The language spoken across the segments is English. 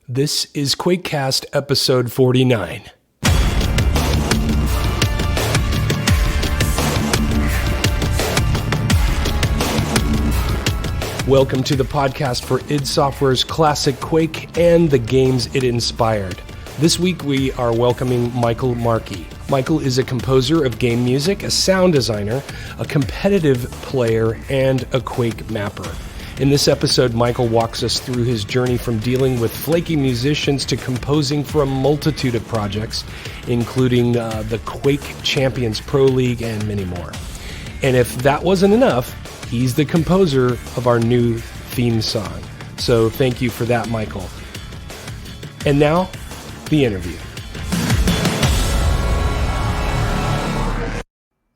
This is Quakecast episode 49. Welcome to the podcast for id Software's classic Quake and the games it inspired. This week we are welcoming Michael Markie. Michael is a composer of game music, a sound designer, a competitive player, and a Quake mapper. In this episode, Michael walks us through his journey from dealing with flaky musicians to composing for a multitude of projects, including the Quake Champions Pro League and many more. And if that wasn't enough, he's the composer of our new theme song. So thank you for that, Michael. And now, the interview.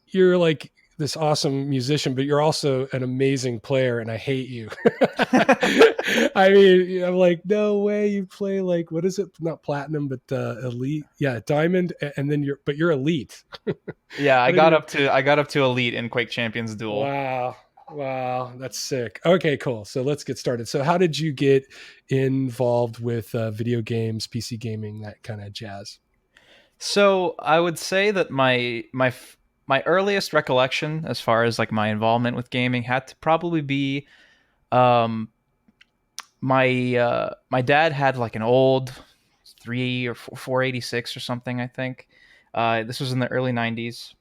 You're like this awesome musician, but you're also an amazing player, and I hate you. I mean, I'm like, no way you play like, what is it? Not platinum, but elite. Yeah, diamond, and then you're elite. Yeah, I got up to elite in Quake Champions Duel. Wow, that's sick. Okay, cool. So let's get started. So how did you get involved with video games, PC gaming, that kind of jazz? So I would say that my earliest recollection, as far as like my involvement with gaming, had to probably be, my dad had like an old 3 or 486 or something. I think this was in the early 90s.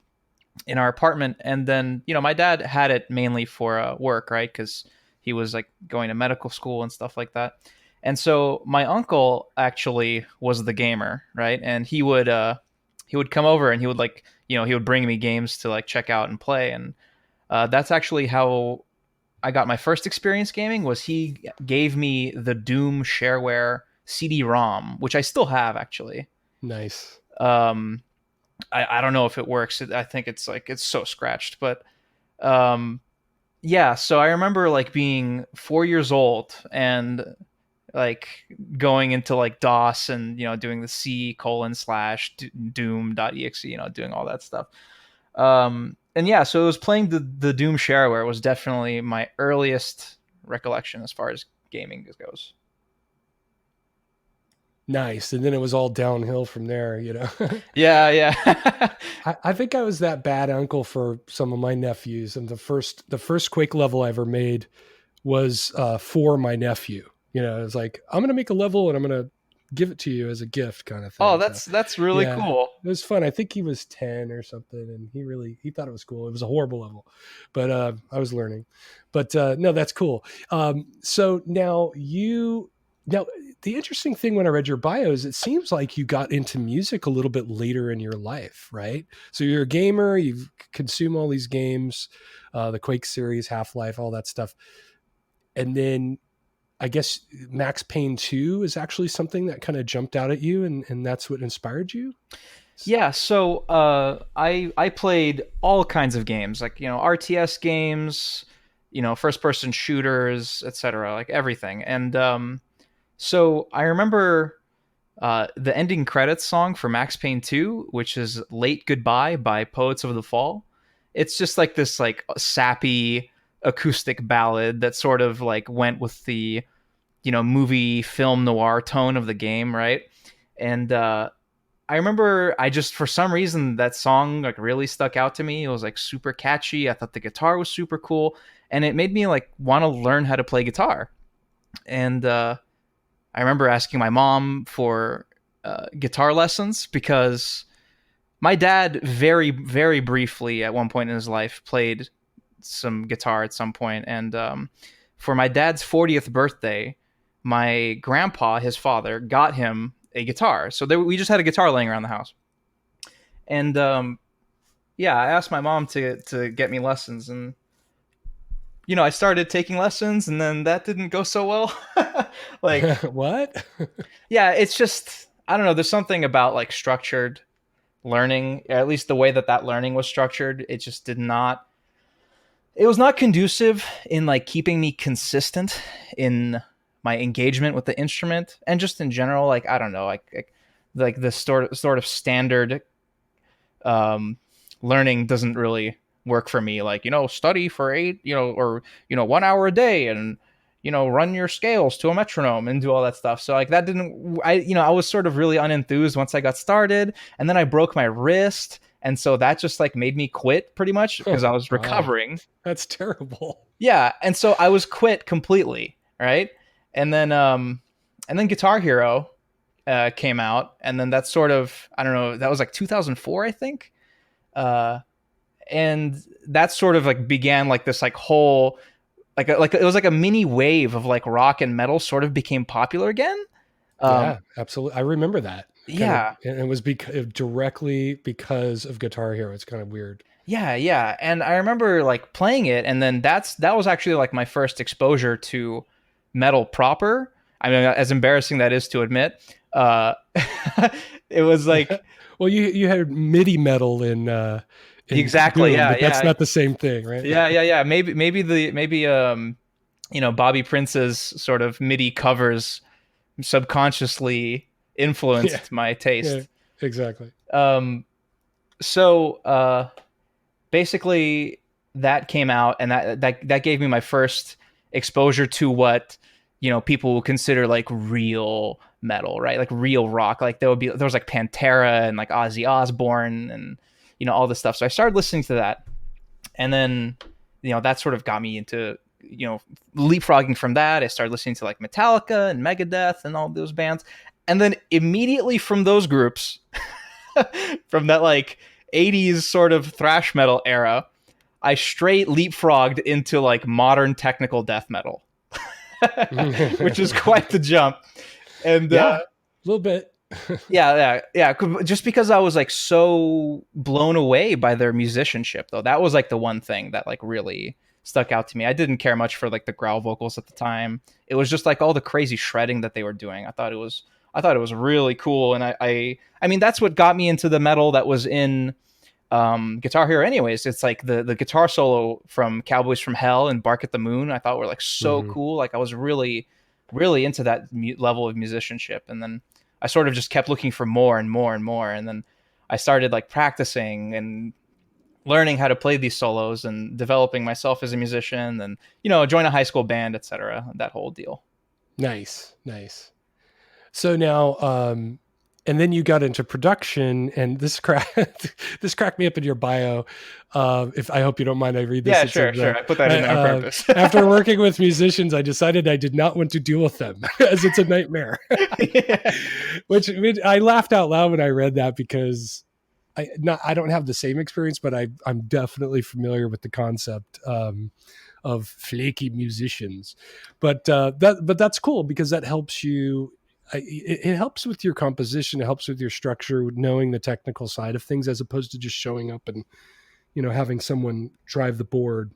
In our apartment, and then my dad had it mainly for work, right? Because he was like going to medical school and stuff like that. And so my uncle actually was the gamer, right? And he would come over and he would like he would bring me games to like check out and play. And that's actually how I got my first experience gaming. Was he gave me the Doom shareware CD-ROM, which I still have actually. Nice. I don't know if it works. I think it's so scratched, but yeah. So I remember like being 4 years old and like going into like DOS and doing the C:/doom.exe, doing all that stuff. And yeah, so it was playing the Doom shareware was definitely my earliest recollection as far as gaming goes. Nice. And then it was all downhill from there, Yeah. I think I was that bad uncle for some of my nephews. And the first Quake level I ever made was for my nephew. It was like, I'm going to make a level and I'm going to give it to you as a gift kind of thing. Oh, that's really cool. It was fun. I think he was 10 or something. And he thought it was cool. It was a horrible level, but I was learning. But no, that's cool. So now the interesting thing when I read your bio is it seems like you got into music a little bit later in your life, right? So you're a gamer, you consume all these games, the Quake series, Half-Life, all that stuff. And then I guess Max Payne 2 is actually something that kind of jumped out at you and that's what inspired you? Yeah, so I played all kinds of games, like, RTS games, first-person shooters, etc., like everything. And so I remember the ending credits song for Max Payne 2, which is Late Goodbye by Poets of the Fall. It's just like this like sappy acoustic ballad that sort of like went with the, movie film noir tone of the game, right? And I remember for some reason that song like really stuck out to me. It was like super catchy. I thought the guitar was super cool. And it made me like want to learn how to play guitar. And I remember asking my mom for guitar lessons because my dad very, very briefly at one point in his life played some guitar at some point. And for my dad's 40th birthday, my grandpa, his father, got him a guitar. So we just had a guitar laying around the house. And yeah, I asked my mom to get me lessons. And I started taking lessons, and then that didn't go so well. Like what? Yeah, it's just, I don't know. There's something about like structured learning, at least the way that learning was structured. It just it was not conducive in like keeping me consistent in my engagement with the instrument, and just in general, like, I don't know, like the sort of standard learning doesn't really work for me. Like, study for 1 hour a day and run your scales to a metronome and do all that stuff. So like that I was sort of really unenthused once I got started, and then I broke my wrist. And so that just like made me quit pretty much because I was Wow. recovering. That's terrible. Yeah. And so I was quit completely. Right. And then Guitar Hero came out. And then that's sort of, I don't know, that was like 2004, I think. Uh, and that sort of like began like this like whole like it was like a mini wave of like rock and metal sort of became popular again. Yeah, absolutely. I remember that kind of, Yeah, and it was directly because of Guitar Hero. It's kind of weird. yeah, and I remember like playing it, and then that was actually like my first exposure to metal proper. I mean, as embarrassing that is to admit, it was like Well, you had MIDI metal in exactly, Doom, yeah, but that's yeah, not the same thing, right? yeah. Maybe Bobby Prince's sort of MIDI covers subconsciously Yeah, influenced my yeah, taste. exactly. Um, so basically, that came out, and that gave me my first exposure to what people will consider like real metal, right? Like real rock. Like there was like Pantera and like Ozzy Osbourne and all this stuff. So I started listening to that, and then that sort of got me into leapfrogging from that. I started listening to like Metallica and Megadeth and all those bands, and then immediately from those groups, from that like 80s sort of thrash metal era, I straight leapfrogged into like modern technical death metal, which is quite the jump. And Yeah, a little bit. yeah. Just because I was like so blown away by their musicianship, though, that was like the one thing that like really stuck out to me. I didn't care much for like the growl vocals at the time. It was just like all the crazy shredding that they were doing. I thought it was really cool, and I mean that's what got me into the metal that was in Guitar Hero. Anyways, it's like the guitar solo from Cowboys from Hell and Bark at the Moon. I thought were like so Hmm. cool. Like I was really really into that level of musicianship, and then I sort of just kept looking for more and more and more, and then I started like practicing and learning how to play these solos and developing myself as a musician, and join a high school band, etc. That whole deal. Nice, nice. So now, and then you got into production, and this this cracked me up in your bio. If I hope you don't mind, I read this. Yeah, It said, sure. I put that in there on purpose. after working with musicians, I decided I did not want to deal with them as it's a nightmare. Yeah. which I laughed out loud when I read that because I don't have the same experience, but I'm definitely familiar with the concept of flaky musicians. But that's cool because that helps you. It helps with your composition. It helps with your structure, knowing the technical side of things, as opposed to just showing up and having someone drive the board.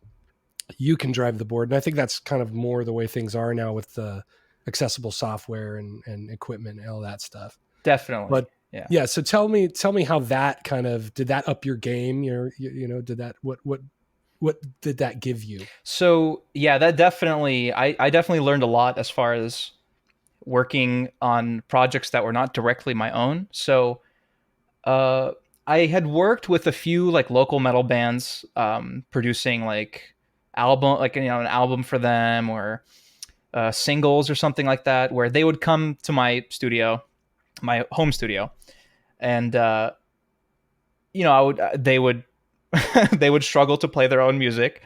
You can drive the board, and I think that's kind of more the way things are now with the accessible software and equipment and all that stuff. Definitely. But Yeah. yeah, so tell me how that kind of did that up your game? Did that what did that give you? So yeah, that definitely I definitely learned a lot as far as working on projects that were not directly my own. So uh I had worked with a few like local metal bands, producing like an album for them, or singles or something like that, where they would come to my studio, my home studio, and I would they would they would struggle to play their own music,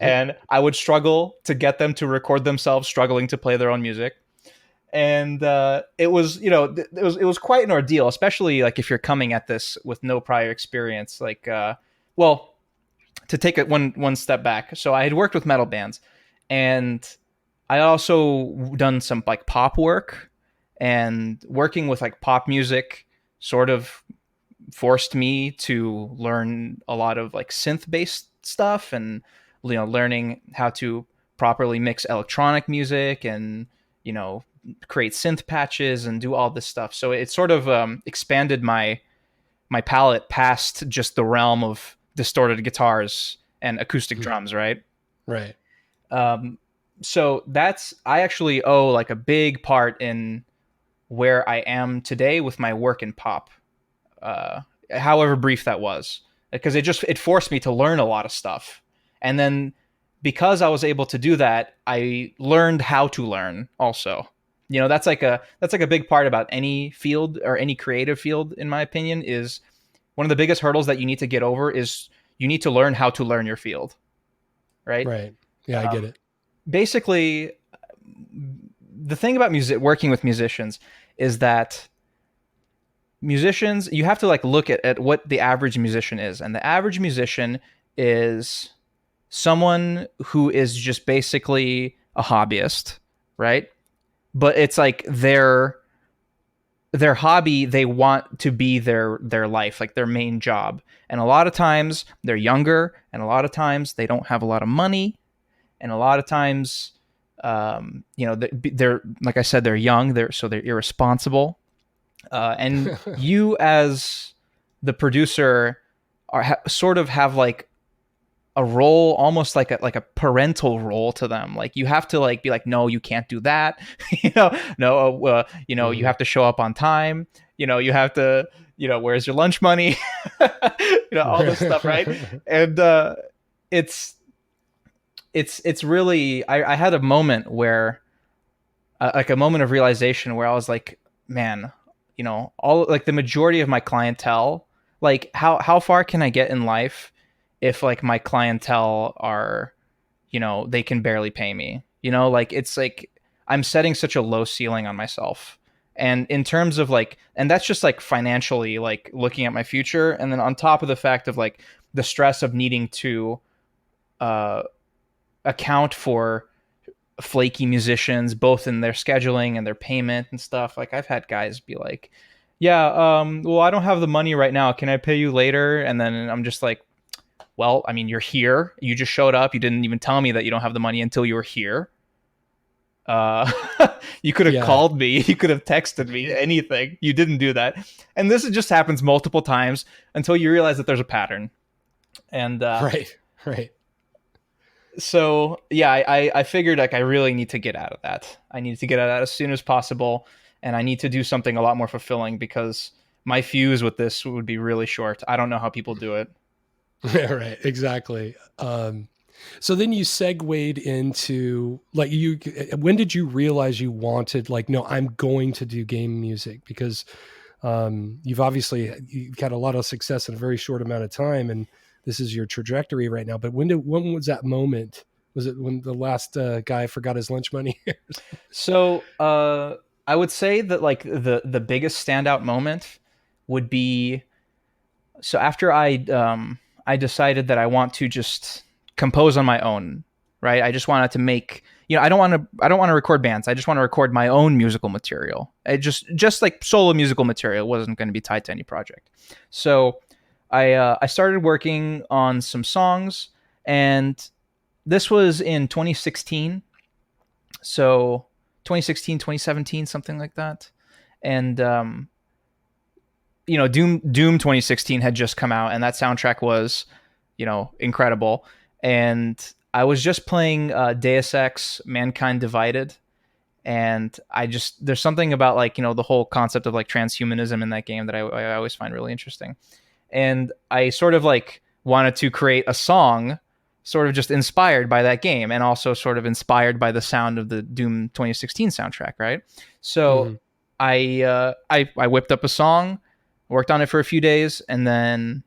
Yep. and I would struggle to get them to record themselves struggling to play their own music. And it was it was quite an ordeal, especially like if you're coming at this with no prior experience. Like well, to take it one step back, so I had worked with metal bands, and I also done some like pop work, and working with like pop music sort of forced me to learn a lot of like synth based stuff, and learning how to properly mix electronic music, and create synth patches and do all this stuff. So it sort of expanded my palette past just the realm of distorted guitars and acoustic drums, right? Right. um, so I actually owe like a big part in where I am today with my work in pop, uh, however brief that was, because it forced me to learn a lot of stuff, and then because I was able to do that, I learned how to learn also. That's like a big part about any field or any creative field, in my opinion, is one of the biggest hurdles that you need to get over is you need to learn how to learn your field, right? Right. Yeah, I get it. Basically, the thing about working with musicians is that musicians, you have to like look at what the average musician is, and the average musician is someone who is just basically a hobbyist, right? But it's like their hobby, they want to be their life, like their main job. And a lot of times they're younger, and a lot of times they don't have a lot of money, and a lot of times they're like I said, they're young, they're irresponsible, and you as the producer sort of have like a role, almost like a parental role to them. Like you have to like be like, no, you can't do that. No, you have to show up on time. You have to, where's your lunch money? All this stuff, right? And it's really, I had a moment where, like a moment of realization where I was like, man, all like the majority of my clientele, like how far can I get in life if like my clientele are, they can barely pay me, like it's like I'm setting such a low ceiling on myself. And in terms of like, and that's just like financially, like looking at my future. And then on top of the fact of like the stress of needing to account for flaky musicians, both in their scheduling and their payment and stuff. Like I've had guys be like, yeah, well, I don't have the money right now. Can I pay you later? And then I'm just like, well, I mean, you're here. You just showed up. You didn't even tell me that you don't have the money until you were here. You could have called me. You could have texted me, anything. You didn't do that. And this just happens multiple times until you realize that there's a pattern. And right. So yeah, I figured like I really need to get out of that. I need to get out of that as soon as possible. And I need to do something a lot more fulfilling, because my fuse with this would be really short. I don't know how people do it. Yeah, right. Exactly. So then you segued into like when did you realize you wanted like, no, I'm going to do game music? Because you've got a lot of success in a very short amount of time, and this is your trajectory right now. But when was that moment? Was it when the last guy forgot his lunch money? So I would say that like the biggest standout moment would be, so after I decided that I want to just compose on my own, right? I just wanted to make, I don't want to record bands. I just want to record my own musical material. I just like solo musical material. It wasn't going to be tied to any project. So I started working on some songs, and this was in 2016. So 2016, 2017, something like that. And Doom 2016 had just come out, and that soundtrack was, incredible. And I was just playing Deus Ex Mankind Divided, and there's something about like, the whole concept of like transhumanism in that game that I always find really interesting. And I sort of like wanted to create a song sort of just inspired by that game, and also sort of inspired by the sound of the Doom 2016 soundtrack, right? So I whipped up a song, worked on it for a few days, and then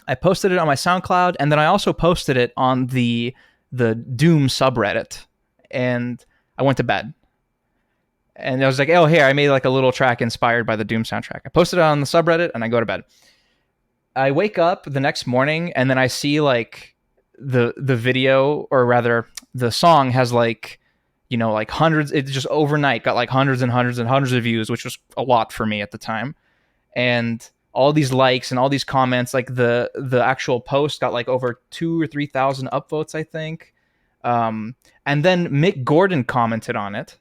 I posted it on my SoundCloud, and then I also posted it on the Doom subreddit, and I went to bed. And I was like, oh, here, I made like a little track inspired by the Doom soundtrack. I posted it on the subreddit, and I go to bed. I wake up the next morning, and then I see like the video, or rather the song has like, like hundreds, it just overnight got like hundreds and hundreds and hundreds of views, which was a lot for me at the time. And all these likes and all these comments, like the actual post got like over 2,000 or 3,000 upvotes, I think. And then Mick Gordon commented on it,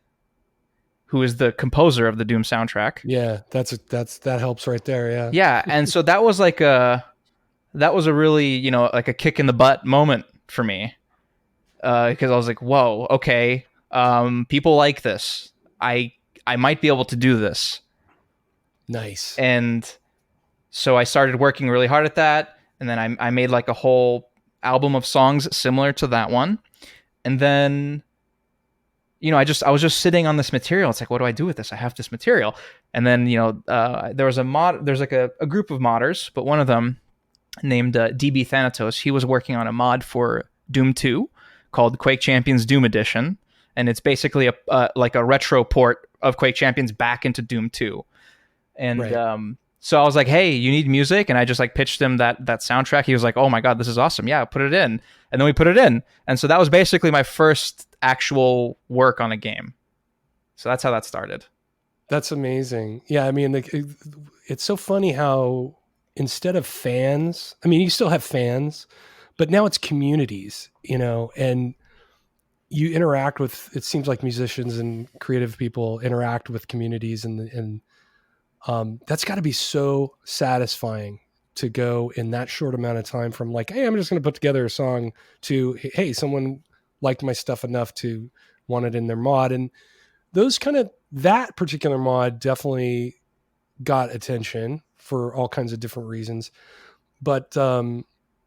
who is the composer of the Doom soundtrack. Yeah, that helps right there. Yeah. Yeah. And so that was a really, like a kick in the butt moment for me. Because I was like, whoa, okay. People like this. I might be able to do this. Nice. And so I started working really hard at that. And then I made like a whole album of songs similar to that one. And then, I was just sitting on this material. It's like, what do I do with this? I have this material. And then, there was there's like a group of modders, but one of them named DB Thanatos, he was working on a mod for Doom 2 called Quake Champions Doom Edition. And it's basically like a retro port of Quake Champions back into Doom 2. And right. So I was like, hey, you need music? And I just like pitched him that soundtrack. He was like, oh my God, this is awesome. Yeah, put it in. And then we put it in. And so that was basically my first actual work on a game. So that's how that started. That's amazing. Yeah, I mean, it's so funny how instead of fans, I mean, you still have fans, but now it's communities, and you interact with, it seems like musicians and creative people interact with communities, and that's got to be so satisfying to go in that short amount of time from like, hey, I'm just going to put together a song to, hey, someone liked my stuff enough to want it in their mod. And that particular mod definitely got attention for all kinds of different reasons. But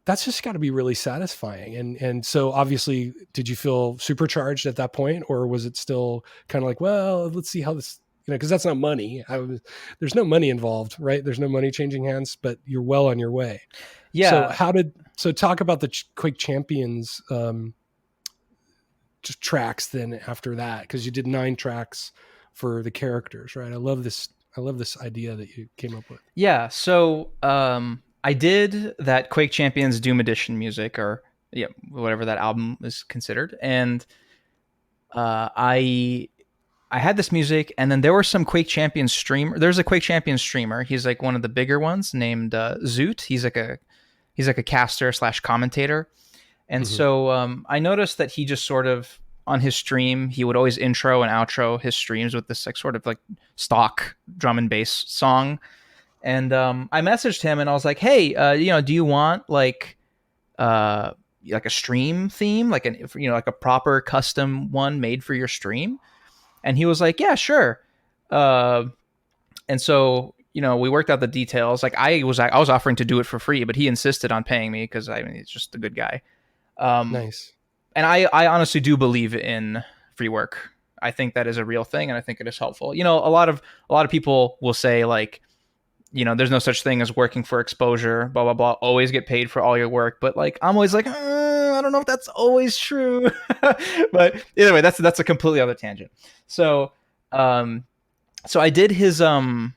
that's just got to be really satisfying. And so obviously, did you feel supercharged at that point, or was it still kind of like, well, let's see how this, because that's not money. There's no money involved, right? There's no money changing hands, but you're well on your way. Yeah. So talk about the Quake Champions just tracks then after that, because you did 9 tracks for the characters, right? I love this idea that you came up with. Yeah. So I did that Quake Champions Doom Edition music, or whatever that album is considered, and I had this music, and then there were some Quake Champions streamer. There's a Quake Champions streamer. He's like one of the bigger ones, named Zoot. He's like a caster / commentator, and so I noticed that he just sort of on his stream, he would always intro and outro his streams with this like sort of like stock drum and bass song. And I messaged him and I was like, hey, do you want like a stream theme, like like a proper custom one made for your stream? And he was like, yeah, sure. And so, we worked out the details. Like I was offering to do it for free, but he insisted on paying me because he's just a good guy. Nice. And I honestly do believe in free work. I think that is a real thing, and I think it is helpful. A lot of people will say like, there's no such thing as working for exposure, blah, blah, blah. Always get paid for all your work. But like, I'm always like, I don't know if that's always true. But either way, that's a completely other tangent. So, so I did his, I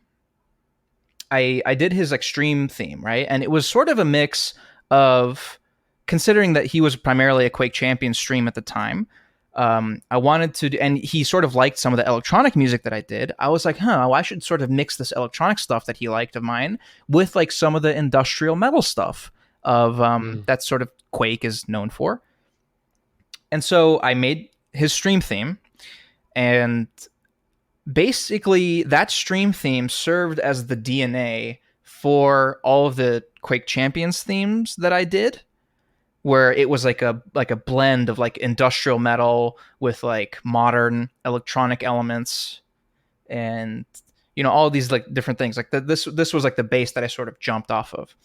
did his extreme theme, right? And it was sort of a mix of, considering that he was primarily a Quake Champions stream at the time, I wanted to, and he sort of liked some of the electronic music that I did. I was like, well, I should sort of mix this electronic stuff that he liked of mine with like some of the industrial metal stuff of that sort of Quake is known for. And so I made his stream theme, and basically that stream theme served as the DNA for all of the Quake Champions themes that I did, where it was like a blend of like industrial metal with like modern electronic elements, and all these like different things. Like this was like the base that I sort of jumped off of.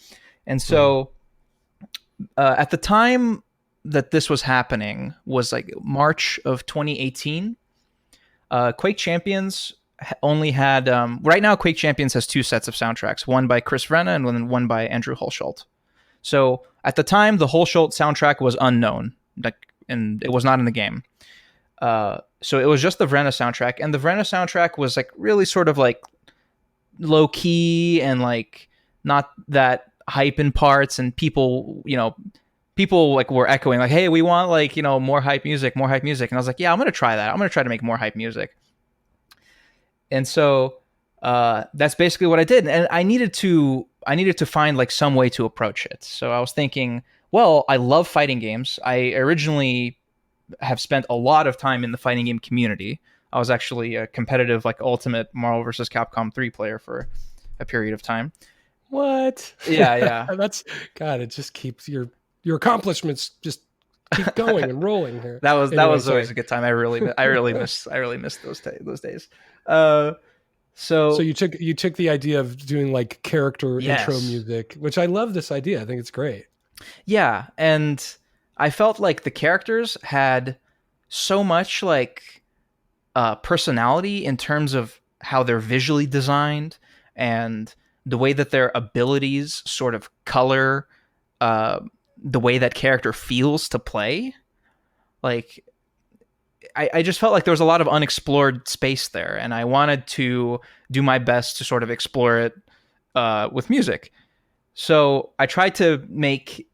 And so at the time that this was happening was like March of 2018. Quake Champions only had right now Quake Champions has 2 sets of soundtracks, one by Chris Vrenna and one by Andrew Hulshult. So at the time, the Hulshult soundtrack was unknown, and it was not in the game. So it was just the Vrenna soundtrack, and the Vrenna soundtrack was like really sort of like low key and like not that hype in parts, and people like were echoing like, hey, we want like more hype music, and I was like, yeah, I'm gonna try that. I'm gonna try to make more hype music. And so that's basically what I did, and I needed to find like some way to approach it. So I was thinking, well, I love fighting games. I originally have spent a lot of time in the fighting game community. I was actually a competitive like ultimate Marvel vs. Capcom 3 player for a period of time. What? Yeah. That's God. It just keeps your accomplishments just keep going and rolling here. That was always a good time. I really miss those days. So you took the idea of doing like character intro music, which I love this idea. I think it's great. Yeah, and I felt like the characters had so much like personality in terms of how they're visually designed and the way that their abilities sort of color uh, the way that character feels to play. Like, I just felt like there was a lot of unexplored space there, and I wanted to do my best to sort of explore it with music. So I tried to make,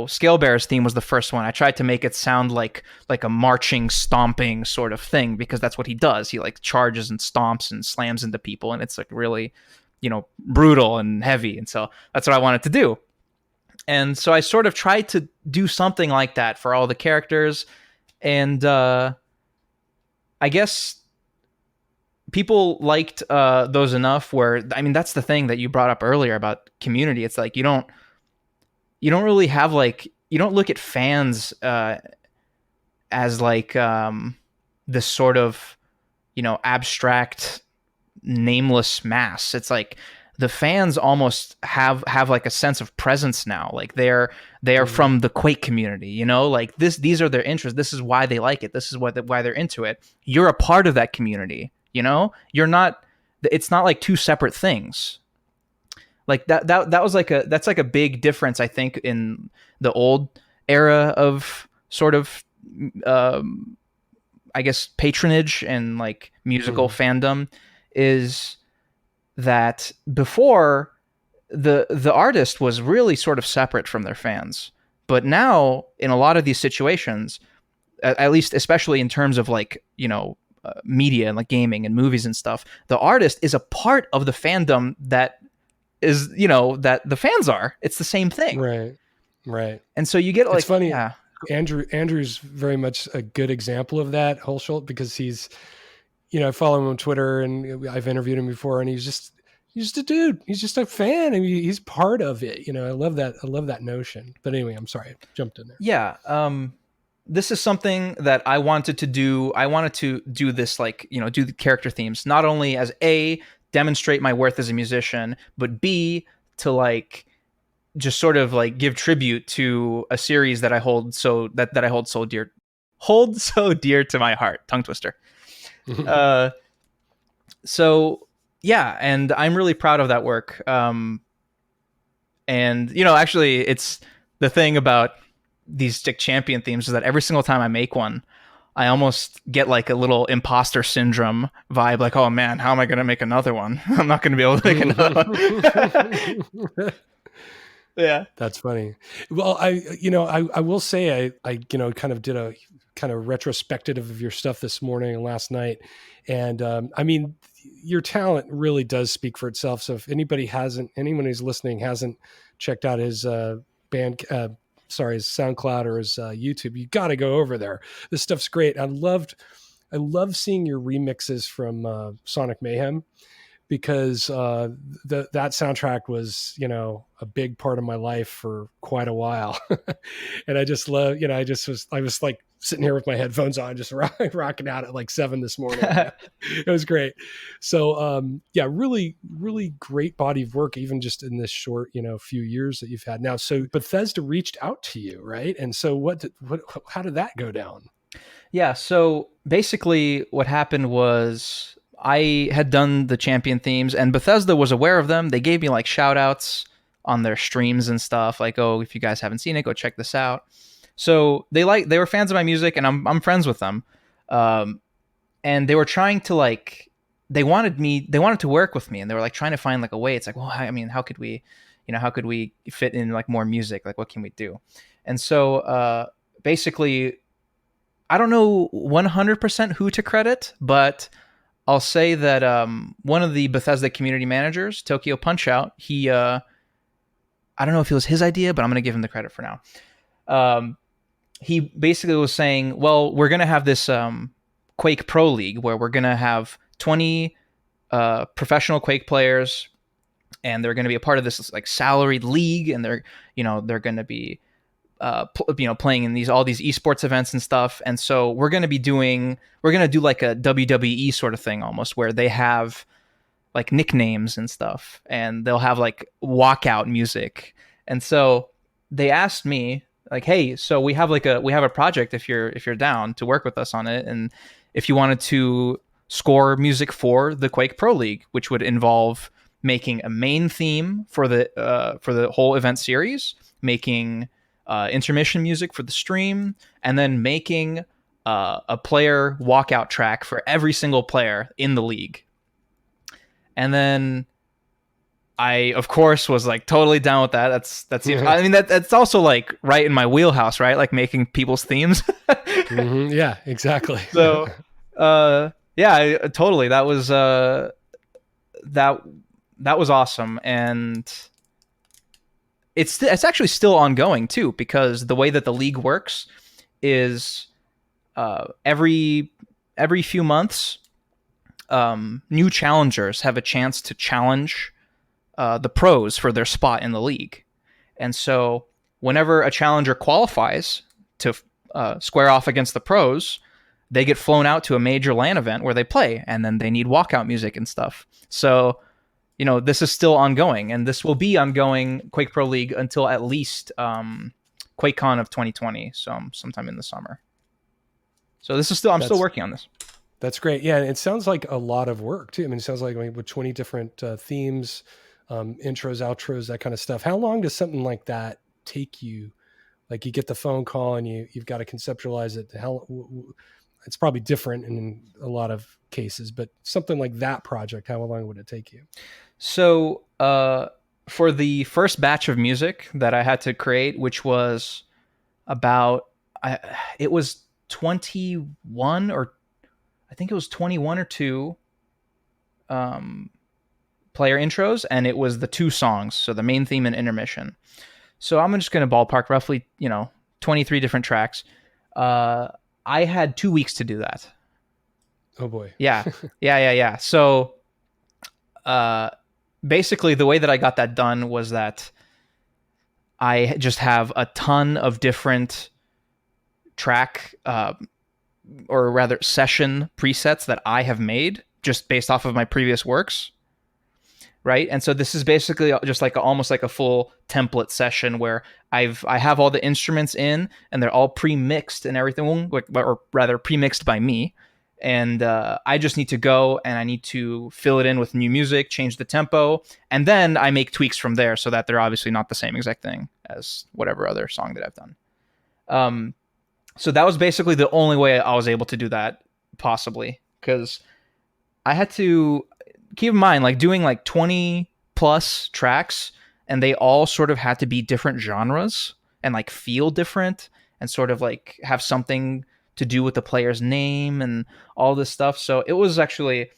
Scale Bear's theme was the first one. I tried to make it sound like a marching, stomping sort of thing, because that's what he does. He like charges and stomps and slams into people, and it's like really, brutal and heavy. And so that's what I wanted to do. And so I sort of tried to do something like that for all the characters. And I guess people liked those enough where, I mean, that's the thing that you brought up earlier about community. It's like you don't really have like, you don't look at fans as like this sort of, abstract nameless mass. It's like the fans almost have like a sense of presence now. Like they are from the Quake community, like these are their interests. This is why they like it. This is why they're into it. You're a part of that community. You're not. It's not like two separate things. Like that was like that's like a big difference, I think, in the old era of sort of I guess patronage and like musical fandom, is that before the artist was really sort of separate from their fans. But now in a lot of these situations, at least especially in terms of like, media and like gaming and movies and stuff, the artist is a part of the fandom that is, that the fans are. It's the same thing. Right. And so you get like, it's funny. Yeah. Andrew's very much a good example of that, Holschult, because he's, I follow him on Twitter and I've interviewed him before, and he's just a dude. He's just a fan. I mean, he's part of it. I love that. I love that notion. But anyway, I'm sorry, I jumped in there. Yeah. This is something that I wanted to do. I wanted to do this, like, do the character themes, not only as A, demonstrate my worth as a musician, but B, to like just sort of like give tribute to a series that I hold so that I hold so dear to my heart. Tongue twister. So yeah, and I'm really proud of that work. And actually, it's the thing about these stick champion themes is that every single time I make one, I almost get like a little imposter syndrome vibe, like, oh man, how am I going to make another one? I'm not going to be able to make another one. Yeah, that's funny. Well, I will say I kind of did a kind of retrospective of your stuff this morning and last night, and I mean, your talent really does speak for itself. So if anyone who's listening hasn't checked out his band, his SoundCloud or his YouTube, you got to go over there. This stuff's great. I love seeing your remixes from Sonic Mayhem, because that soundtrack was, a big part of my life for quite a while. And I just love, I was like sitting here with my headphones on, just rocking out at like 7 this morning. It was great. So really, really great body of work, even just in this short, few years that you've had now. So Bethesda reached out to you, right? And so how did that go down? Yeah. So basically what happened was I had done the champion themes, and Bethesda was aware of them. They gave me like shout outs on their streams and stuff, like, oh, if you guys haven't seen it, go check this out. So they were fans of my music, and I'm friends with them. And they were trying to like, they wanted to work with me, and they were like trying to find like a way. It's like, well, I mean, how could we fit in like more music? Like, what can we do? And so basically, I don't know 100% who to credit, but I'll say that one of the Bethesda community managers, Tokyo Punch-Out, he, I don't know if it was his idea, but I'm going to give him the credit for now. He basically was saying, well, we're going to have this Quake Pro League where we're going to have 20 professional Quake players, and they're going to be a part of this like salaried league, and they're going to be playing in all these esports events and stuff. And so we're going to do like a WWE sort of thing almost, where they have like nicknames and stuff, and they'll have like walkout music. And so they asked me like, hey, so we have a project if you're down to work with us on it, and if you wanted to score music for the Quake Pro League, which would involve making a main theme for the whole event series, making intermission music for the stream, and then making a player walkout track for every single player in the league. And then I, of course, was like totally down with that. I mean, that's also like right in my wheelhouse, right? Like making people's themes. Yeah, exactly. So, totally. That was that was awesome, and it's actually still ongoing too, because the way that the league works is every few months, new challengers have a chance to challenge the pros for their spot in the league. And so whenever a challenger qualifies to square off against the pros, they get flown out to a major LAN event where they play, and then they need walkout music and stuff. So, this is still ongoing, and this will be ongoing, Quake Pro League, until at least QuakeCon of 2020, so sometime in the summer. So I'm still working on this. That's great. Yeah, and it sounds like a lot of work too. I mean, it sounds like with 20 different themes, intros, outros, that kind of stuff. How long does something like that take you? Like you get the phone call and you've got to conceptualize it. It's probably different in a lot of cases, but something like that project, how long would it take you? So for the first batch of music that I had to create, which was it was 21 or I think it was 21 or 2 player intros, and it was the 2 songs, so the main theme and intermission. So I'm just going to ballpark roughly, 23 different tracks. I had 2 weeks to do that. Oh boy. Yeah. So basically the way that I got that done was that I just have a ton of different track or rather session presets that I have made just based off of my previous works, right? And so this is basically just like almost like a full template session where I have all the instruments in, and they're all pre-mixed and everything, or rather pre-mixed by me. And I just need to go and I need to fill it in with new music, change the tempo, and then I make tweaks from there so that they're obviously not the same exact thing as whatever other song that I've done. So that was basically the only way I was able to do that, possibly, because I had to keep in mind, like doing like 20 plus tracks, and they all sort of had to be different genres and like feel different and sort of like have something to do with the player's name and all this stuff. So it was actually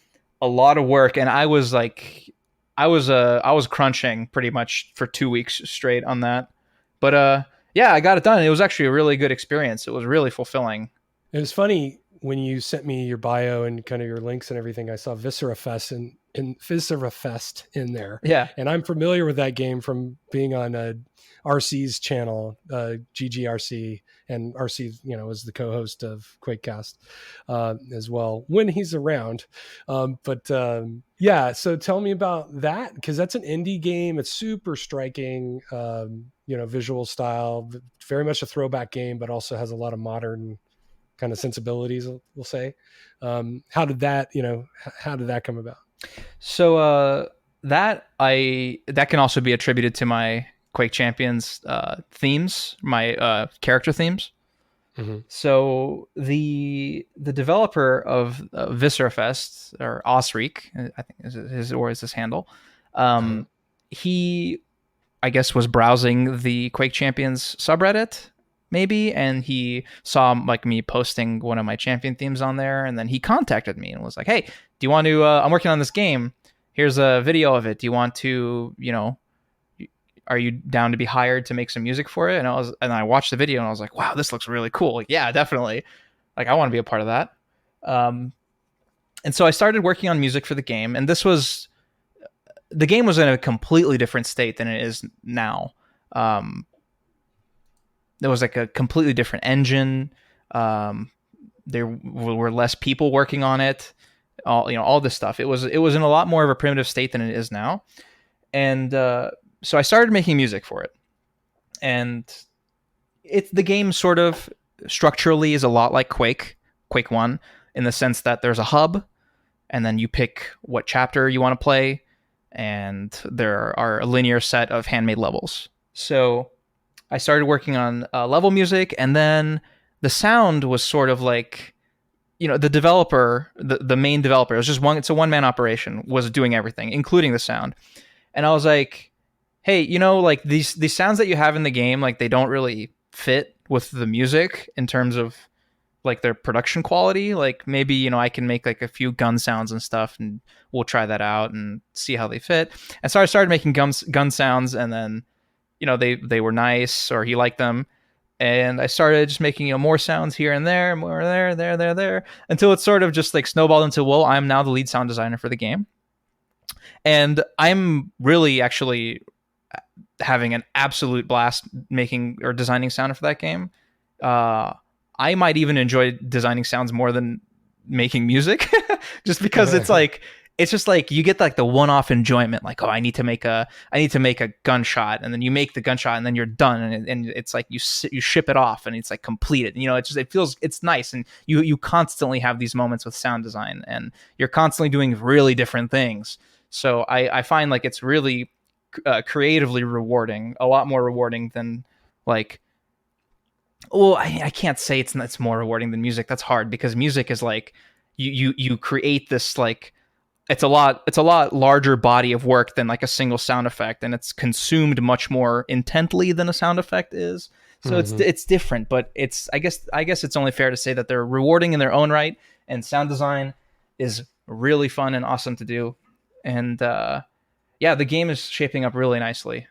a lot of work, and I was crunching pretty much for 2 weeks straight on that. But yeah, I got it done. It was actually a really good experience. It was really fulfilling. It was funny when you sent me your bio and kind of your links and everything. I saw Viscera Fest in there. Yeah. And I'm familiar with that game from being on RC's channel, GGRC, and RC, was the co-host of Quakecast as well when he's around. Yeah, so tell me about that, because that's an indie game. It's super striking, visual style, very much a throwback game, but also has a lot of modern kind of sensibilities, we'll say. How did that come about? So that can also be attributed to my Quake Champions themes, my character themes. Mm-hmm. So the developer of Viscera Fest, or Osric, I think is his handle. He, I guess, was browsing the Quake Champions subreddit, maybe, and he saw like me posting one of my champion themes on there, and then he contacted me and was like, "Hey, do you want to? I'm working on this game. Here's a video of it. Do you want to? Are you down to be hired to make some music for it?" And I watched the video and I was like, "Wow, this looks really cool. Like, yeah, definitely. Like, I want to be a part of that." And so I started working on music for the game, and the game was in a completely different state than it is now. There was like a completely different engine. There were less people working on it. All this stuff. It was in a lot more of a primitive state than it is now. And so I started making music for it. and the game sort of structurally is a lot like Quake 1, in the sense that there's a hub, and then you pick what chapter you want to play, and there are a linear set of handmade levels. So I started working on level music, and then the sound was sort of like, the developer, the main developer, it's a one-man operation, was doing everything, including the sound. And I was like, hey, like these sounds that you have in the game, like they don't really fit with the music in terms of like their production quality. Like maybe, I can make like a few gun sounds and stuff, and we'll try that out and see how they fit. And so I started making gun sounds, and then, they were nice, or he liked them. And I started just making, more sounds here and there, more there, until it sort of just like snowballed into, well, I'm now the lead sound designer for the game. And I'm really actually having an absolute blast making or designing sound for that game. I might even enjoy designing sounds more than making music, just because it's just like you get like the one-off enjoyment, like, oh, I need to make a gunshot, and then you make the gunshot, and then you're done, and it's like you ship it off, and it's like completed. It's nice, and you constantly have these moments with sound design, and you're constantly doing really different things. So I find like it's really creatively rewarding, a lot more rewarding than like. Well, I can't say it's more rewarding than music. That's hard, because music is like you create this like. It's a lot larger body of work than like a single sound effect, and it's consumed much more intently than a sound effect is. So it's different, but I guess it's only fair to say that they're rewarding in their own right, and sound design is really fun and awesome to do. And the game is shaping up really nicely.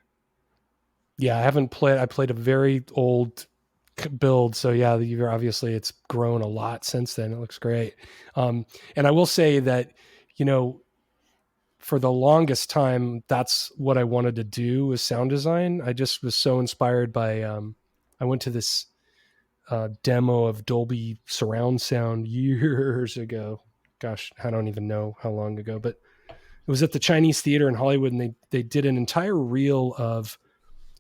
Yeah, I played a very old build, so yeah, obviously it's grown a lot since then. It looks great. And I will say that, for the longest time, that's what I wanted to do with sound design. I just was so inspired by, I went to this demo of Dolby surround sound years ago. Gosh, I don't even know how long ago, but it was at the Chinese Theater in Hollywood, and they did an entire reel of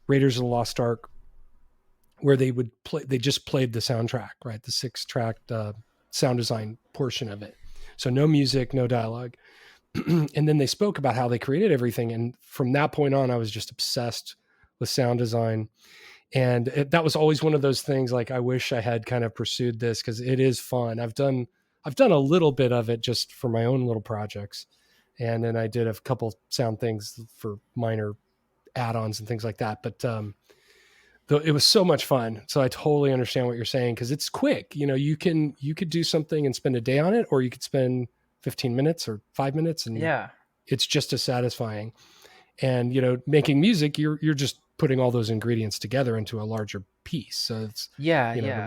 Raiders of the Lost Ark, where they just played the soundtrack, right? The 6-track sound design portion of it. So no music, no dialogue. And then they spoke about how they created everything. And from that point on, I was just obsessed with sound design. And that was always one of those things, like, I wish I had kind of pursued this, because it is fun. I've done a little bit of it just for my own little projects. And then I did a couple sound things for minor add-ons and things like that. But it was so much fun. So I totally understand what you're saying, because it's quick. You could do something and spend a day on it, or you could spend 15 minutes or 5 minutes, and it's just as satisfying. And making music, you're just putting all those ingredients together into a larger piece. So it's the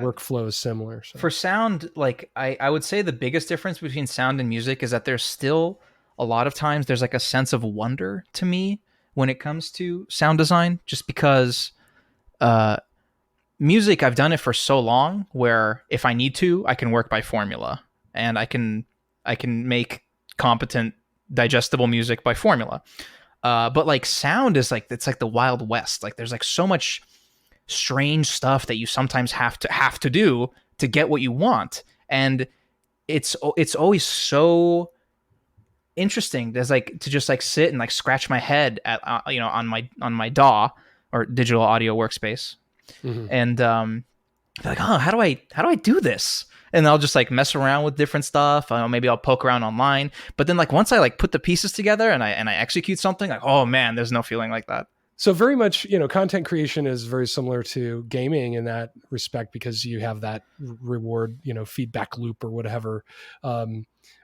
workflow is similar. So. For sound, like I would say the biggest difference between sound and music is that there's still a lot of times there's like a sense of wonder to me when it comes to sound design, just because music, I've done it for so long where if I need to, I can work by formula, and I can make competent, digestible music by formula. But like sound is like, it's like the Wild West. Like there's like so much strange stuff that you sometimes have to do to get what you want. And it's always so interesting. There's like to just like sit and like scratch my head at, on my DAW, or digital audio workspace. And like, oh, how do I do this? And I'll just like mess around with different stuff. Maybe I'll poke around online. But then like once I like put the pieces together and I execute something, like, oh man, there's no feeling like that. So very much, content creation is very similar to gaming in that respect, because you have that reward, feedback loop or whatever,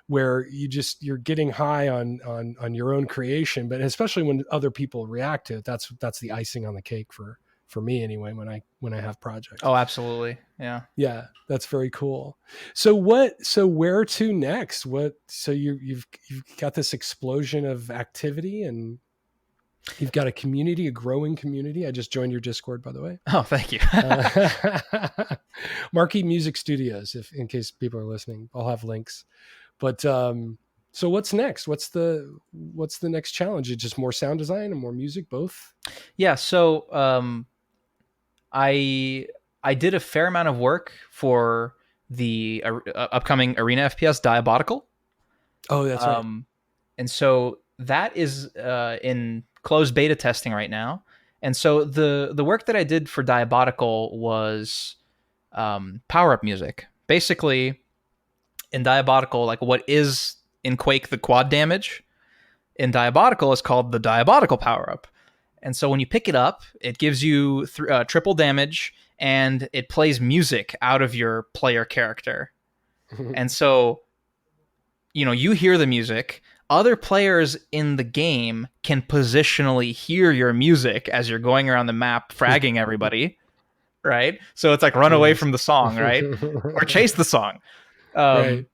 where you're getting high on your own creation, but especially when other people react to it, that's the icing on the cake for me anyway, when I have projects. Oh, absolutely. Yeah. Yeah. That's very cool. So where to next? You've got this explosion of activity, and you've got a growing community. I just joined your Discord, by the way. Oh, thank you. Markie Music Studios, in case people are listening, I'll have links. But, so what's next? What's the next challenge? Is it just more sound design and more music, both? Yeah. So, I I did a fair amount of work for the upcoming Arena FPS Diabolical. Oh, that's right. And so that is in closed beta testing right now. And so the work that I did for Diabolical was power up music. Basically, in Diabolical, like what is in Quake the quad damage, in Diabolical is called the Diabolical power up. And so when you pick it up, it gives you triple damage and it plays music out of your player character. And so, you hear the music. Other players in the game can positionally hear your music as you're going around the map fragging everybody, right? So it's like run away from the song, right? Or chase the song. Right.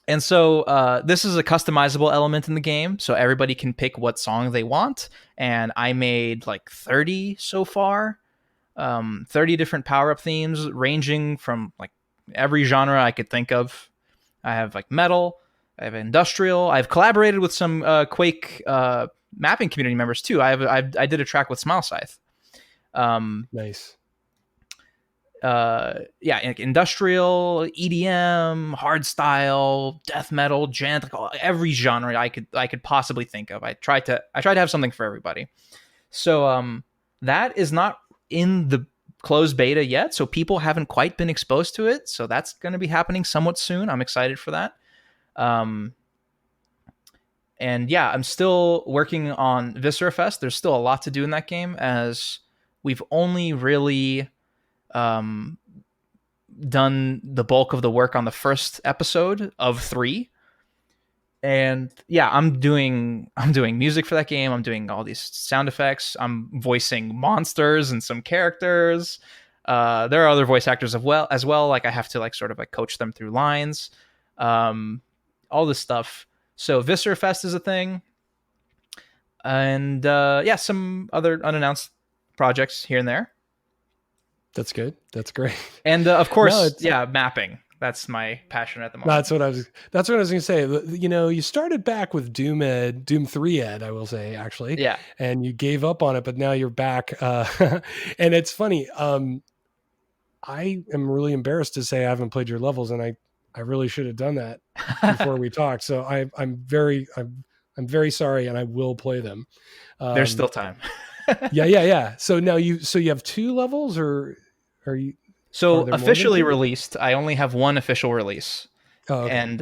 And so this is a customizable element in the game, so everybody can pick what song they want. And I made like 30 so far, 30 different power-up themes ranging from like every genre I could think of. I have like metal, I have industrial. I've collaborated with some Quake mapping community members too. I did a track with Smile Scythe. Nice. Yeah, industrial, EDM, hardstyle, death metal, gent, like every genre I could possibly think of. I tried to have something for everybody. So that is not in the closed beta yet, so people haven't quite been exposed to it. So that's going to be happening somewhat soon. I'm excited for that. And yeah, I'm still working on Viscera Fest. There's still a lot to do in that game, as we've only really done the bulk of the work on the first episode of 3. And yeah, I'm doing music for that game. I'm doing all these sound effects. I'm voicing monsters and some characters. There are other voice actors as well. Like I have to like sort of like coach them through lines, all this stuff. So Viscera Fest is a thing, and yeah, some other unannounced projects here and there. That's good. That's great. And of course, mapping. That's my passion at the moment. That's what I was going to say. You started back with Doom 3 Ed, I will say, actually. Yeah. And you gave up on it, but now you're back. And it's funny. I am really embarrassed to say I haven't played your levels, and I really should have done that before we talked. So I'm very sorry, and I will play them. There's still time. Yeah. So now you have 2 levels, or are you? So officially released, I only have one official release. Oh, okay. And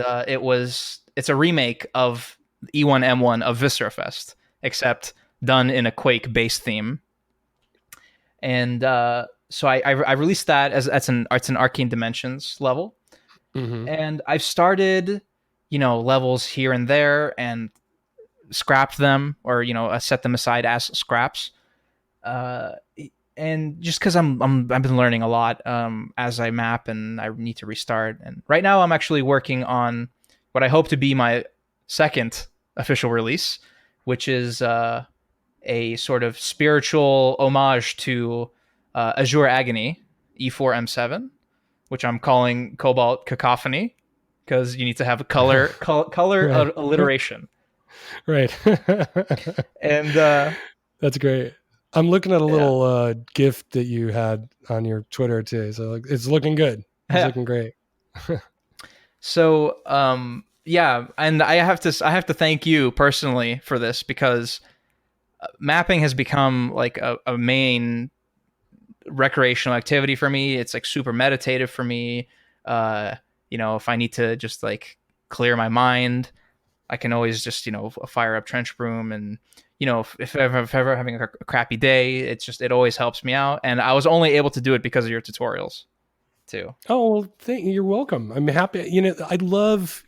it's a remake of E1M1 of Viscera Fest, except done in a Quake base theme. And so I released that as it's an Arcane Dimensions level. Mm-hmm. And I've started, levels here and there and scrapped them, or set them aside as scraps. And just because I've been learning a lot as I map, and I need to restart. And right now I'm actually working on what I hope to be my second official release, which is a sort of spiritual homage to Azure Agony E4M7, which I'm calling Cobalt Cacophony, because you need to have a color Right. alliteration. Right. And that's great. I'm looking at a little gift that you had on your Twitter too. So it's looking good. It's looking great. So yeah, and I have to thank you personally for this, because mapping has become like a main recreational activity for me. It's like super meditative for me. If I need to just like clear my mind, I can always just fire up Trench Broom, and if ever having a crappy day, it always helps me out. And I was only able to do it because of your tutorials too. Oh, well, you're welcome. I'm happy. I love,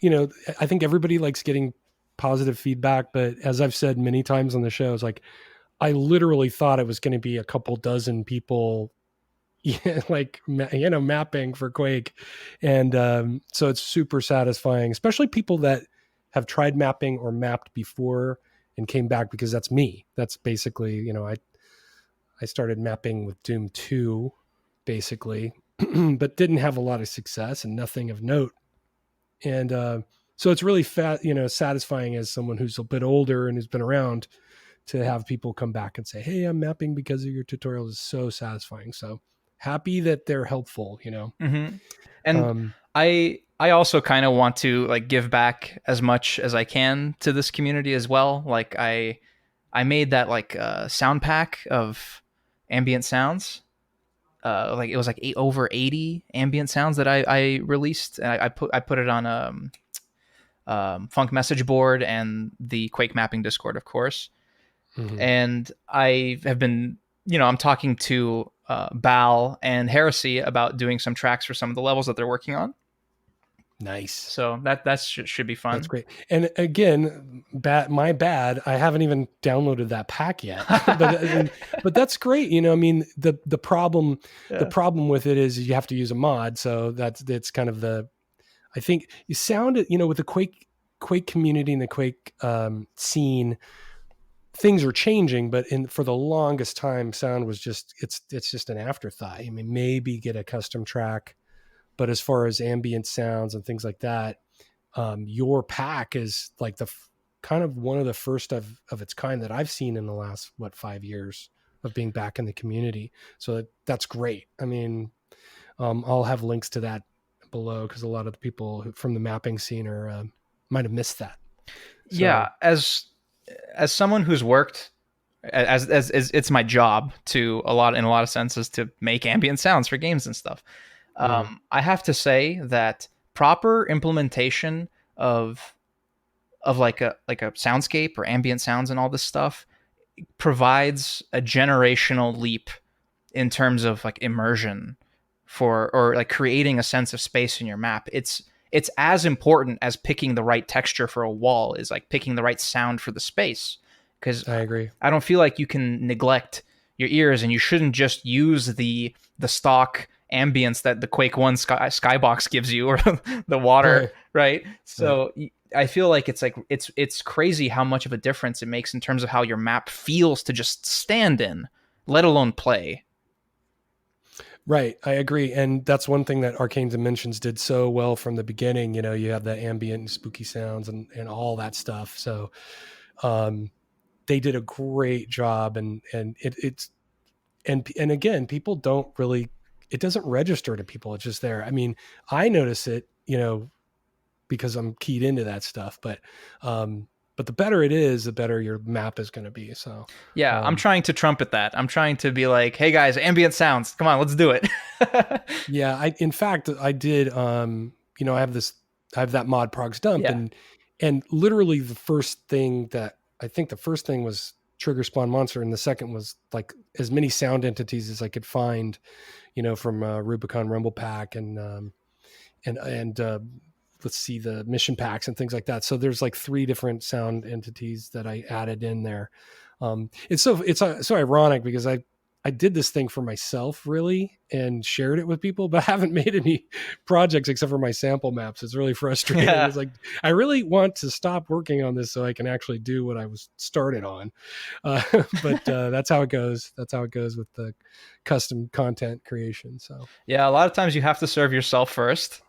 I think everybody likes getting positive feedback, but as I've said many times on the show, it's like, I literally thought it was going to be a couple dozen people, mapping for Quake. And so it's super satisfying, especially people that have tried mapping or mapped before and came back, because that's me. That's basically, I started mapping with Doom 2 basically, but didn't have a lot of success and nothing of note. And so it's really satisfying as someone who's a bit older and has been around to have people come back and say, hey, I'm mapping because of your tutorials is so satisfying. So happy that they're helpful, Mm-hmm. And Um, I also kind of want to like give back as much as I can to this community as well. Like I made that like sound pack of ambient sounds. Like it was like over 80 ambient sounds that I released. And I put it on Funk message board and the Quake mapping Discord, of course. mhm. And I have been, I'm talking to Bal and Heresy about doing some tracks for some of the levels that they're working on. Nice. So that should be fun. That's great. And again, my bad. I haven't even downloaded that pack yet, but that's great. I mean, the problem with it is you have to use a mod. So it's kind of I think you sound it, with the Quake community and the Quake scene, things are changing, but for the longest time, sound was it's just an afterthought. I mean, maybe get a custom track, but as far as ambient sounds and things like that, your pack is like kind of one of the first of its kind that I've seen in the last 5 years of being back in the community. So that's great. I mean, I'll have links to that below because a lot of the people from the mapping scene might have missed that. So, yeah, as someone who's worked as it's my job in a lot of senses to make ambient sounds for games and stuff. I have to say that proper implementation of like a soundscape or ambient sounds and all this stuff provides a generational leap in terms of like immersion or like creating a sense of space in your map. It's as important as picking the right texture for a wall is like picking the right sound for the space. Because I agree. I don't feel like you can neglect your ears, and you shouldn't just use the stock ambience that the Quake 1 skybox gives you or the water, right? So I feel like it's crazy how much of a difference it makes in terms of how your map feels to just stand in, let alone play. Right. I agree. And that's one thing that Arcane Dimensions did so well from the beginning. You have the ambient and spooky sounds and all that stuff. So they did a great job, and it's again, people don't really, it doesn't register to people. It's just there. I mean, I notice it, because I'm keyed into that stuff, but the better it is, the better your map is going to be. So yeah, I'm trying to trumpet that. I'm trying to be like, hey guys, ambient sounds, come on, let's do it. yeah. In fact, I did, I have that mod progs dump, and literally the first thing was trigger spawn monster, and the second was like as many sound entities as I could find, from Rubicon Rumble Pack and let's see, the mission packs and things like that. So there's like 3 different sound entities that I added in there. It's so ironic because I did this thing for myself really and shared it with people, but I haven't made any projects except for my sample maps. It's really frustrating. Yeah. It's like, I really want to stop working on this so I can actually do what I was started on. But that's how it goes. That's how it goes with the custom content creation. So yeah, a lot of times you have to serve yourself first.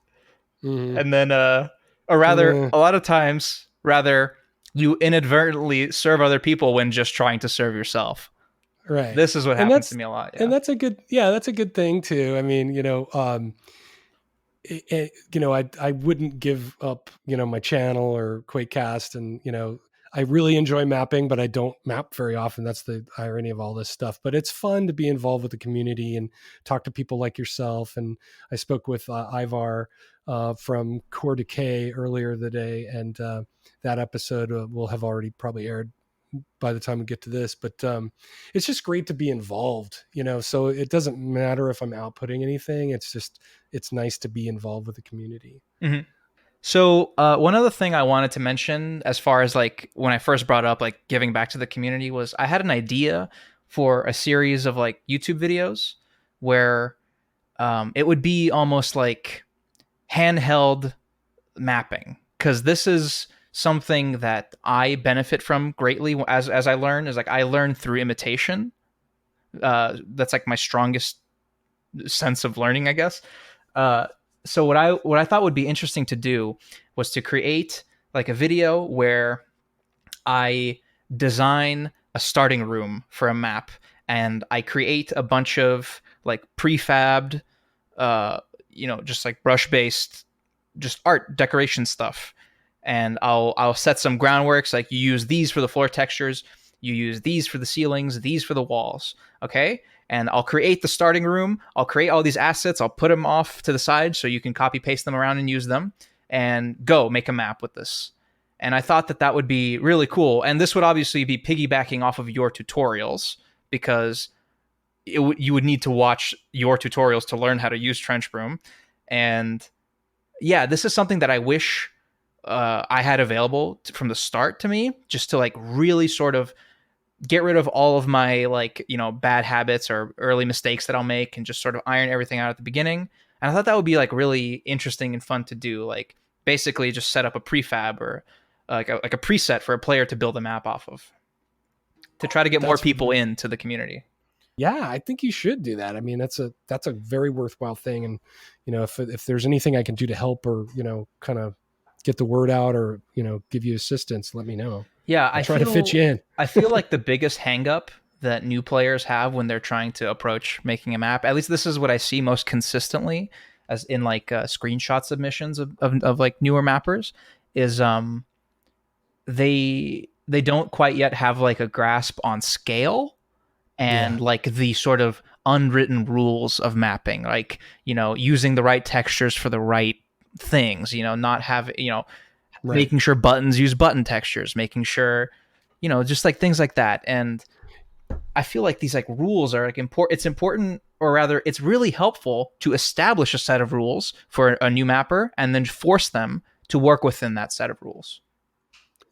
Mm-hmm. And then, or rather, a lot of times, you inadvertently serve other people when just trying to serve yourself. Right. This is what happens to me a lot. Yeah. And that's a good thing too. I mean, I wouldn't give up, my channel or Quakecast, and, I really enjoy mapping, but I don't map very often. That's the irony of all this stuff, but it's fun to be involved with the community and talk to people like yourself. And I spoke with Ivar from Core Decay earlier today, and that episode will have already probably aired by the time we get to this, but it's just great to be involved, so it doesn't matter if I'm outputting anything. It's nice to be involved with the community. Mm-hmm. So one other thing I wanted to mention as far as like when I first brought up like giving back to the community was I had an idea for a series of like YouTube videos where it would be almost like handheld mapping, because this is something that I benefit from greatly as I learn. Is like I learn through imitation. That's like my strongest sense of learning, I guess. So what I thought would be interesting to do was to create like a video where I design a starting room for a map, and I create a bunch of like prefabbed, just like brush based, just art decoration stuff, and I'll set some groundworks. Like you use these for the floor textures, you use these for the ceilings, these for the walls. Okay. And I'll create the starting room. I'll create all these assets. I'll put them off to the side so you can copy paste them around and use them, and go make a map with this. And I thought that would be really cool. And this would obviously be piggybacking off of your tutorials, because you would need to watch your tutorials to learn how to use Trench Broom. And yeah, this is something that I wish I had available from the start to me, just to like really sort of get rid of all of my like, bad habits or early mistakes that I'll make, and just sort of iron everything out at the beginning. And I thought that would be like really interesting and fun to do. Like basically just set up a prefab or like a preset for a player to build a map off of, to try to get more people into the community. Yeah, I think you should do that. I mean, that's a very worthwhile thing. And, if there's anything I can do to help, or, kind of get the word out, or, give you assistance, let me know. Yeah, I'll try to fit you in. I feel like the biggest hang up that new players have when they're trying to approach making a map, at least this is what I see most consistently as in like screenshot submissions of like newer mappers, is they don't quite yet have like a grasp on scale and like the sort of unwritten rules of mapping, like, using the right textures for the right things, not have, right. Making sure buttons use button textures, making sure, just like things like that. And I feel like these like rules are like important. It's important, or rather it's really helpful to establish a set of rules for a new mapper and then force them to work within that set of rules.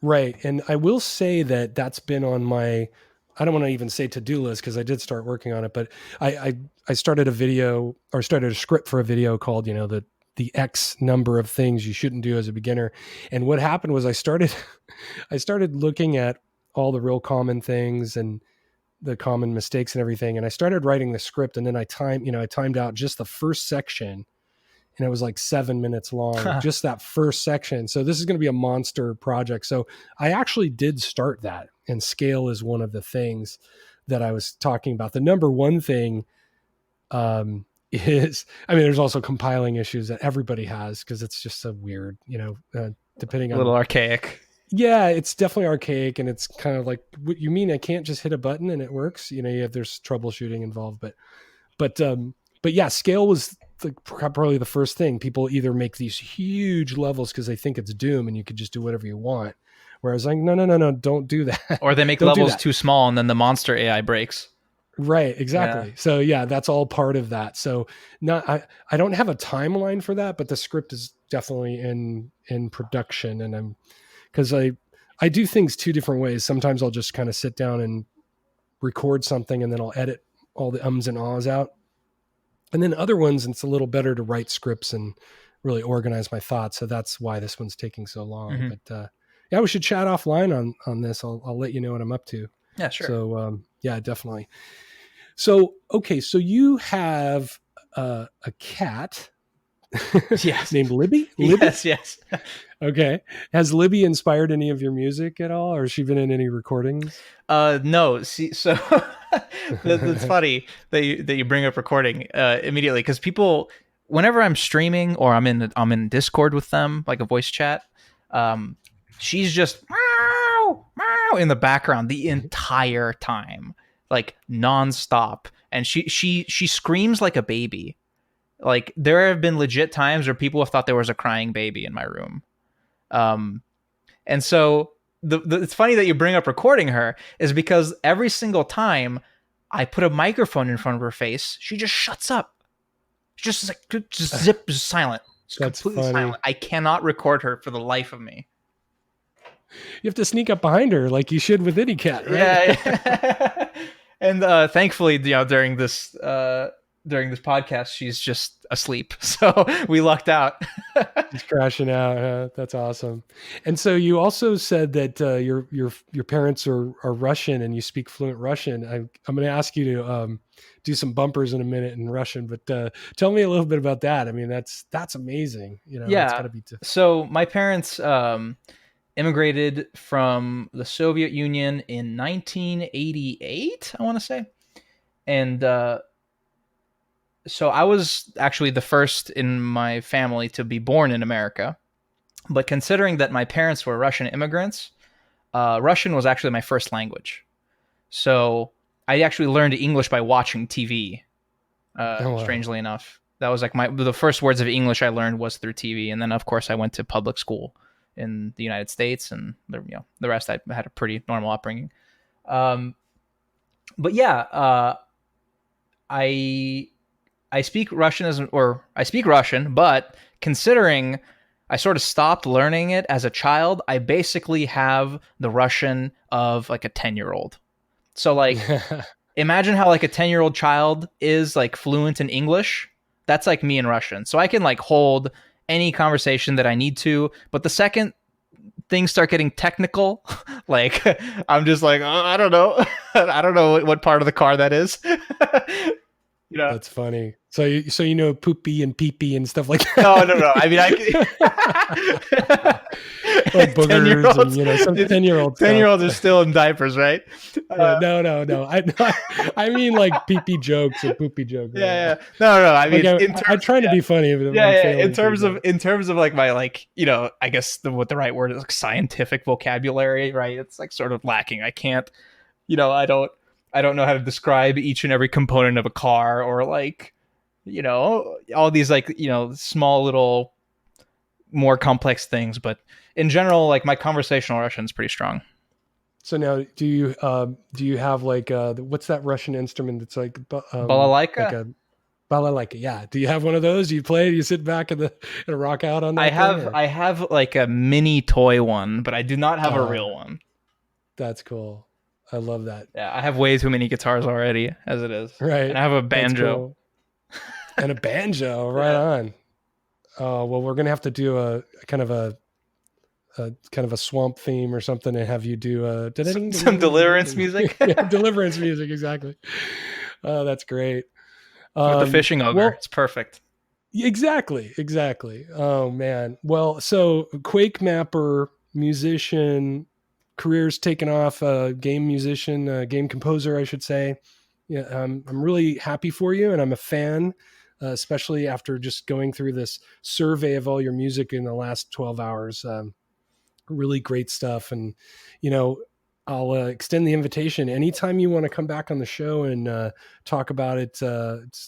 Right. And I will say that that's been on my, I don't want to even say to-do list, because I did start working on it, but I started started a script for a video called, the X number of things you shouldn't do as a beginner. And what happened was I started looking at all the real common things and the common mistakes and everything. And I started writing the script, and then I timed out just the first section, and it was like 7 minutes long, just that first section. So this is going to be a monster project. So I actually did start that, and scale is one of the things that I was talking about. The number one thing, there's also compiling issues that everybody has, because it's just so weird, depending on, a little archaic. Yeah, it's definitely archaic, and it's kind of like, what you mean I can't just hit a button and it works? There's troubleshooting involved, but yeah, scale was probably the first thing. People either make these huge levels because they think it's Doom and you could just do whatever you want. Whereas like, no, don't do that. Or they make levels too small, and then the monster AI breaks. Right, exactly. Yeah. So yeah, that's all part of that. So I don't have a timeline for that, but the script is definitely in production, and because I do things two different ways. Sometimes I'll just kind of sit down and record something, and then I'll edit all the ums and ahs out. And then other ones, it's a little better to write scripts and really organize my thoughts. So that's why this one's taking so long. Mm-hmm. But yeah, we should chat offline on this. I'll let you know what I'm up to. Yeah, sure. So yeah, definitely. So, okay. So you have a cat yes. named Libby? Yes. Okay. Has Libby inspired any of your music at all? Or has she been in any recordings? No. See, so that's funny that you bring up recording immediately, because people, whenever I'm streaming or I'm in Discord with them, like a voice chat, she's just meow, meow in the background the entire time, like nonstop, and she screams like a baby. Like there have been legit times where people have thought there was a crying baby in my room. And so it's funny that you bring up recording her, is because every single time I put a microphone in front of her face, she just shuts up. Just like, just silent. Just That's completely funny. silent. I cannot record her for the life of me. You have to sneak up behind her like you should with any cat, right? Yeah. And thankfully, during this podcast, she's just asleep, so we lucked out. She's crashing out. That's awesome. And so you also said that your parents are Russian and you speak fluent Russian. I'm going to ask you to do some bumpers in a minute in Russian, but tell me a little bit about that. I mean, that's amazing. Yeah. It's gotta be so my parents, immigrated from the Soviet Union in 1988, I want to say. And so I was actually the first in my family to be born in America. But considering that my parents were Russian immigrants, Russian was actually my first language. So I actually learned English by watching TV, Wow. strangely enough. That was like the first words of English I learned was through TV. And then, of course, I went to public school in the United States, and the rest I had a pretty normal upbringing. But yeah, I speak Russian I speak Russian, but considering I sort of stopped learning it as a child, I basically have the Russian of like a 10-year-old. So like imagine how like a 10-year-old child is like fluent in English. That's like me in Russian. So I can like hold any conversation that I need to, but the second things start getting technical, like I'm just like, oh, I don't know. I don't know what part of the car that is. That's funny. So you know poopy and pee-pee and stuff like that. No. I mean, like boogers and some 10-year-olds are still in diapers, right? No. I mean like pee-pee jokes or poopy jokes. Yeah. No. I mean, I'm trying to be funny. But in terms of like my like I guess what the right word is, like scientific vocabulary, right? It's like sort of lacking. I can't, I don't know how to describe each and every component of a car, or like, all these like, small little more complex things. But in general, like my conversational Russian is pretty strong. So now do you have like, what's that Russian instrument that's like, balalaika? Like a balalaika. Yeah. Do you have one of those? Do you play? Do you sit back and rock out on that? I have like a mini toy one, but I do not have a real one. That's cool. I love that. Yeah, I have way too many guitars already as it is. Right. And I have a banjo. Cool. And a banjo, right on. Oh, well, we're going to have to do a kind of a swamp theme or something and have you do some deliverance music. Yeah, deliverance music, exactly. Oh, that's great. With the fishing ogre. Well, it's perfect. Exactly. Oh, man. Well, so Quake Mapper, musician, career's taken off, game musician, game composer, I should say. Yeah, I'm really happy for you, and I'm a fan, especially after just going through this survey of all your music in the last 12 hours. Really great stuff, and I'll extend the invitation anytime you want to come back on the show and talk about it,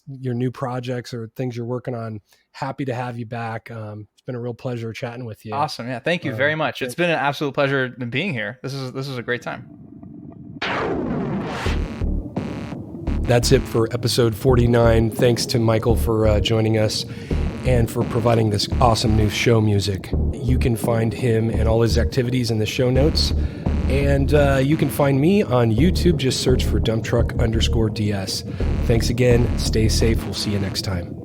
your new projects or things you're working on. Happy to have you back. It's been a real pleasure chatting with you. Awesome. Yeah. Thank you very much. It's been an absolute pleasure being here. This is a great time. That's it for episode 49. Thanks to Michael for joining us and for providing this awesome new show music. You can find him and all his activities in the show notes. And you can find me on YouTube. Just search for dumptruck_DS. Thanks again. Stay safe. We'll see you next time.